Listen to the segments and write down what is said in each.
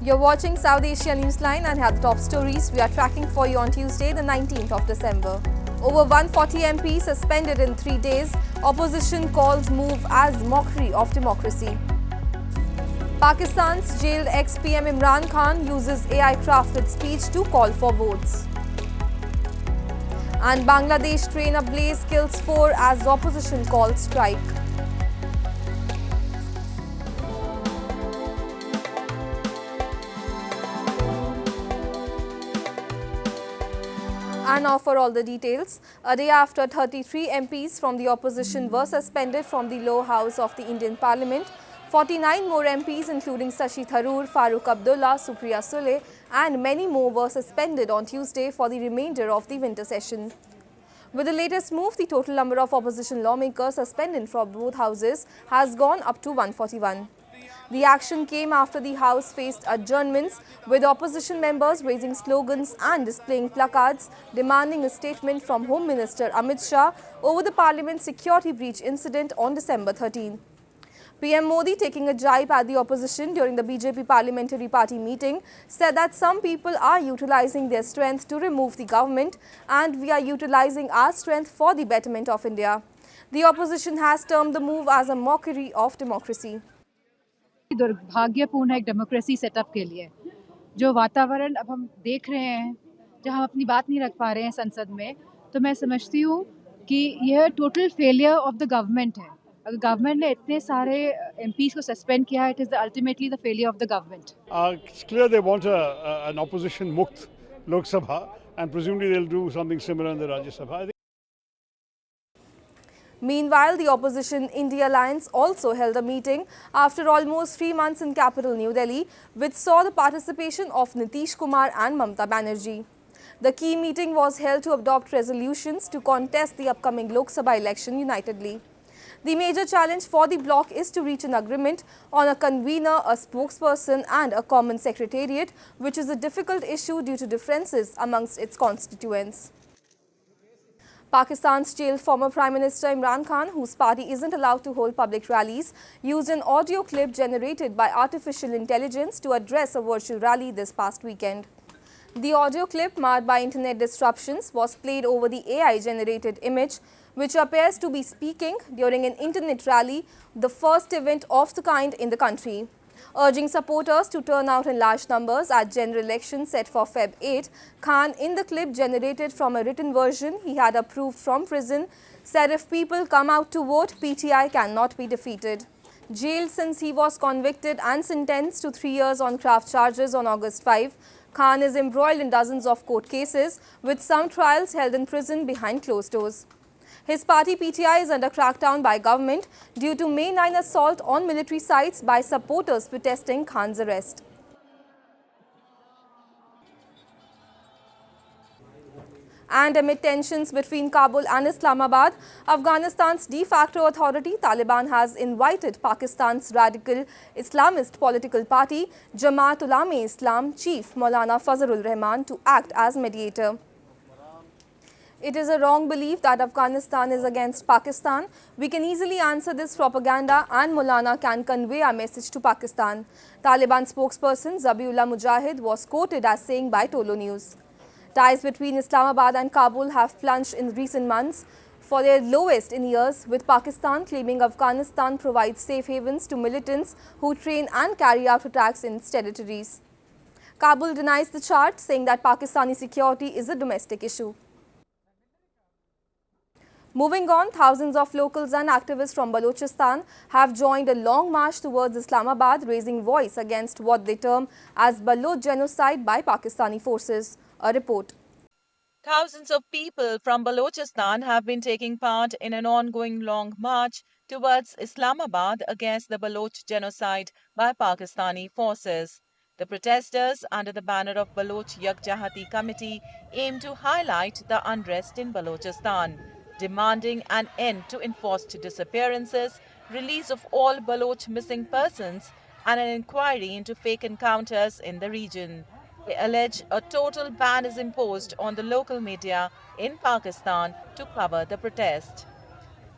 You're watching South Asia Newsline and have the top stories we are tracking for you on Tuesday, the 19th of December. Over 140 MPs suspended in 3 days. Opposition calls move as mockery of democracy. Pakistan's jailed ex-PM Imran Khan uses AI-crafted speech to call for votes. And Bangladesh train ablaze kills 4 as opposition calls strike. And now for all the details. A day after 33 MPs from the opposition were suspended from the lower house of the Indian Parliament, 49 more MPs including Shashi Tharoor, Farooq Abdullah, Supriya Sule and many more were suspended on Tuesday for the remainder of the winter session. With the latest move, the total number of opposition lawmakers suspended from both houses has gone up to 141. The action came after the House faced adjournments, with opposition members raising slogans and displaying placards demanding a statement from Home Minister Amit Shah over the Parliament's security breach incident on December 13. PM Modi, taking a jibe at the opposition during the BJP Parliamentary Party meeting, said that some people are utilizing their strength to remove the government and we are utilizing our strength for the betterment of India. The opposition has termed the move as a mockery of democracy. दुर्भाग्यपूर्ण है एक democracy setup के लिए जो वातावरण अब हम देख रहे हैं जहां हम अपनी बात नहीं रख पा रहे हैं संसद में, तो मैं समझती हूं कि यह total failure of the government है. अगर गवर्नमेंट ने इतने सारे एमपीज को सस्पेंड किया है, it is ultimately the failure of the government. It's clear they want an opposition mukt Lok Sabha and presumably they'll do something similar in the Rajya Sabha. Meanwhile, the opposition India Alliance also held a meeting after almost 3 months in capital New Delhi, which saw the participation of Nitish Kumar and Mamata Banerjee. The key meeting was held to adopt resolutions to contest the upcoming Lok Sabha election unitedly. The major challenge for the bloc is to reach an agreement on a convener, a spokesperson and a common secretariat, which is a difficult issue due to differences amongst its constituents. Pakistan's jailed former Prime Minister Imran Khan, whose party isn't allowed to hold public rallies, used an audio clip generated by artificial intelligence to address a virtual rally this past weekend. The audio clip, marred by internet disruptions, was played over the AI-generated image, which appears to be speaking during an internet rally, the first event of the kind in the country. Urging supporters to turn out in large numbers at general elections set for Feb 8, Khan, in the clip generated from a written version he had approved from prison, said if people come out to vote, PTI cannot be defeated. Jailed since he was convicted and sentenced to 3 years on graft charges on August 5, Khan is embroiled in dozens of court cases, with some trials held in prison behind closed doors. His party PTI is under crackdown by government due to May 9 assault on military sites by supporters protesting Khan's arrest. And amid tensions between Kabul and Islamabad, Afghanistan's de facto authority Taliban has invited Pakistan's radical Islamist political party Jaamiat Ulema-e-Islam chief Maulana Fazlur Rehman to act as mediator. It is a wrong belief that Afghanistan is against Pakistan. We can easily answer this propaganda and Maulana can convey our message to Pakistan. Taliban spokesperson Zabiullah Mujahid was quoted as saying by Tolo News. Ties between Islamabad and Kabul have plunged in recent months for their lowest in years, with Pakistan claiming Afghanistan provides safe havens to militants who train and carry out attacks in its territories. Kabul denies the charge, saying that Pakistani security is a domestic issue. Moving on, thousands of locals and activists from Balochistan have joined a long march towards Islamabad, raising voice against what they term as Baloch genocide by Pakistani forces. A report. Thousands of people from Balochistan have been taking part in an ongoing long march towards Islamabad against the Baloch genocide by Pakistani forces. The protesters, under the banner of Baloch Yakjahati Committee, aim to highlight the unrest in Balochistan, demanding an end to enforced disappearances, release of all Baloch missing persons, and an inquiry into fake encounters in the region. They allege a total ban is imposed on the local media in Pakistan to cover the protest.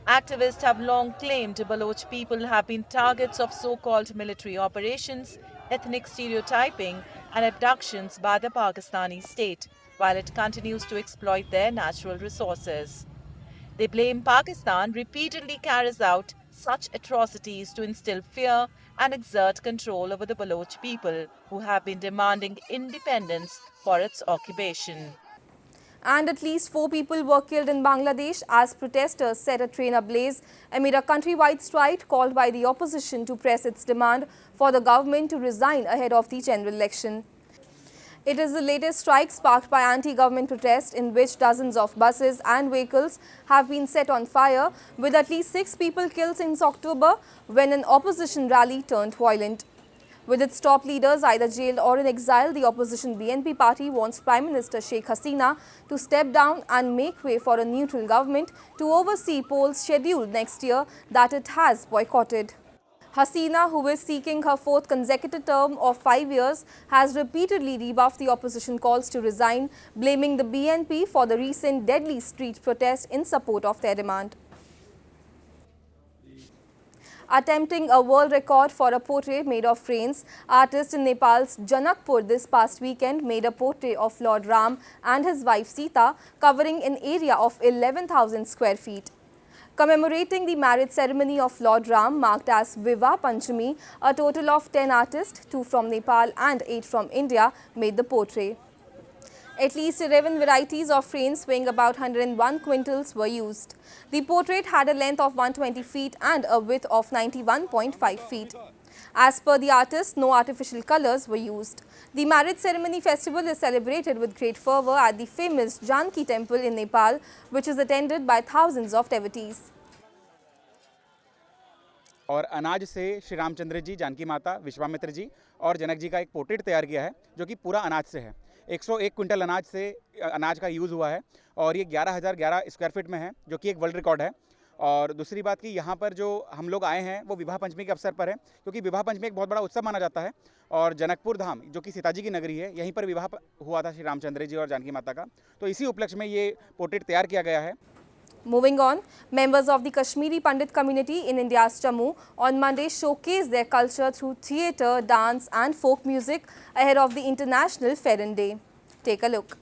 Activists have long claimed Baloch people have been targets of so-called military operations ethnic stereotyping, and abductions by the Pakistani state, while it continues to exploit their natural resources. They blame Pakistan repeatedly carries out such atrocities to instill fear and exert control over the Baloch people, who have been demanding independence for its occupation. And at least 4 people were killed in Bangladesh as protesters set a train ablaze amid a countrywide strike called by the opposition to press its demand for the government to resign ahead of the general election. It is the latest strike sparked by anti-government protests in which dozens of buses and vehicles have been set on fire, with at least 6 people killed since October when an opposition rally turned violent. With its top leaders either jailed or in exile, the opposition BNP party wants Prime Minister Sheikh Hasina to step down and make way for a neutral government to oversee polls scheduled next year that it has boycotted. Hasina, who is seeking her 4th consecutive term of 5 years, has repeatedly rebuffed the opposition calls to resign, blaming the BNP for the recent deadly street protest in support of their demand. Attempting a world record for a portrait made of cranes, artists in Nepal's Janakpur this past weekend made a portrait of Lord Ram and his wife Sita, covering an area of 11,000 square feet. Commemorating the marriage ceremony of Lord Ram marked as Vivah Panchami, a total of 10 artists, 2 from Nepal and 8 from India, made the portrait. At least 11 varieties of cranes weighing about 101 quintals were used. The portrait had a length of 120 feet and a width of 91.5 feet. As per the artist, no artificial colors were used. The marriage ceremony festival is celebrated with great fervor at the famous Janki temple in Nepal, which is attended by thousands of devotees. और अनाज से श्री रामचंद्र जी, जानकी माता, विश्वामित्र जी और जनक जी का एक portrait तैयार किया है जो कि पूरा अनाज से है। 101 क्विंटल अनाज का यूज़ हुआ है और ये 11,011 स्क्वायर फीट में है, जो कि एक वर्ल्ड रिकॉर्ड है। और दूसरी बात कि यहाँ पर जो हम लोग आए हैं वो विवाह पंचमी के अवसर पर है, क्योंकि विवाह पंचमी एक बहुत बड़ा उत्सव माना जाता है और जनकपुर धाम जो कि सीता जी की नगरी है, यहीं पर विवाह हुआ था श्री रामचंद्र जी और जानकी माता का, तो इसी उपलक्ष्य में ये पोर्ट्रेट तैयार किया गया है। Moving on, members of the Kashmiri Pandit community in India's Jammu on Monday showcased their culture through theatre, dance and folk music ahead of the International Pheran Day. Take a look.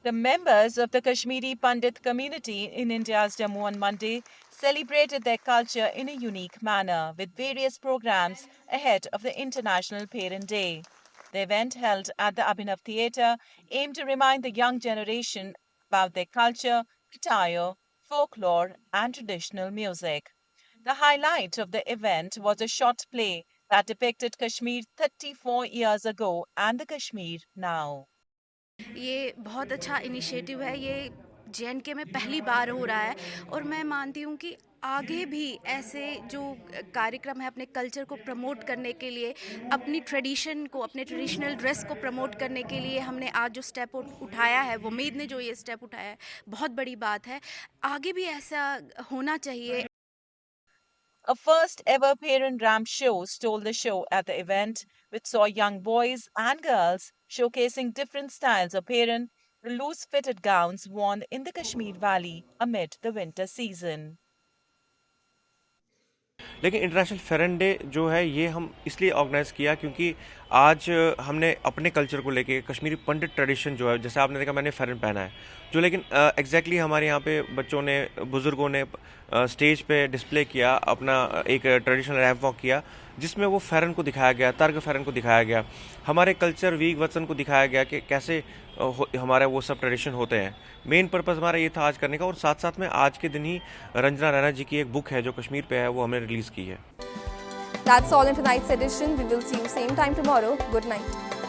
The members of the Kashmiri Pandit community in India's Jammu on Monday celebrated their culture in a unique manner with various programs ahead of the International Pheran Day. The event, held at the Abhinav Theatre, aimed to remind the young generation about their culture, attire, folklore and traditional music. The highlight of the event was a short play that depicted Kashmir 34 years ago and the Kashmir now. ये बहुत अच्छा initiative है, ये JNK में पहली बार हो रहा है और मैं मानती हूँ कि आगे भी ऐसे जो कार्यक्रम है अपने कल्चर को प्रमोट करने के लिए, अपनी ट्रेडिशन को, अपने ट्रेडिशनल ड्रेस को प्रमोट करने के लिए हमने आज जो स्टेप उठाया है, वो उम्मीद ने जो ये स्टेप उठाया है, बहुत बड़ी बात है। आगे भी ऐसा होना चाहिए। A first ever Pheran Ram show stole the show at the event, which saw young boys and girls showcasing different styles of Pheran, the loose-fitted gowns worn in the Kashmir Valley amid the winter season. लेकिन international फेरन day जो है ये हम इसलिए organise किया क्योंकि आज हमने अपने कल्चर को लेके कश्मीरी पंडित ट्रेडिशन जो है, जैसे आपने देखा मैंने फेरन पहना है, जो लेकिन एग्जैक्टली हमारे यहाँ पे बच्चों ने, बुज़ुर्गों ने स्टेज पे डिस्प्ले किया, अपना एक ट्रेडिशनल रैप वॉक किया जिसमें वो फेरन को दिखाया गया, तर्क फेरन को दिखाया गया, हमारे कल्चर वीक वचन को दिखाया गया कि कैसे हमारे वो सब ट्रेडिशन होते हैं। मेन पर्पस हमारा ये था आज करने का, और साथ साथ में आज के दिन ही रंजना रैना जी की एक बुक है जो कश्मीर पे है, वो हमने रिलीज़ की है। That's all in tonight's edition. We will see you same time tomorrow. Good night.